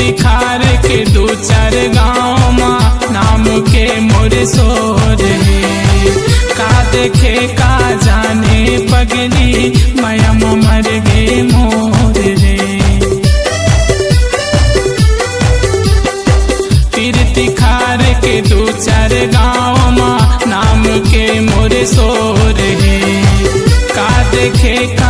तिखार के दो चार गाँव माँ नाम के मोरे सोर है। का देखे का जाने पगली माया मर गे मोर रे। तिखार के दो चार गाँव माँ नाम के मोरे सोर है। का देखे का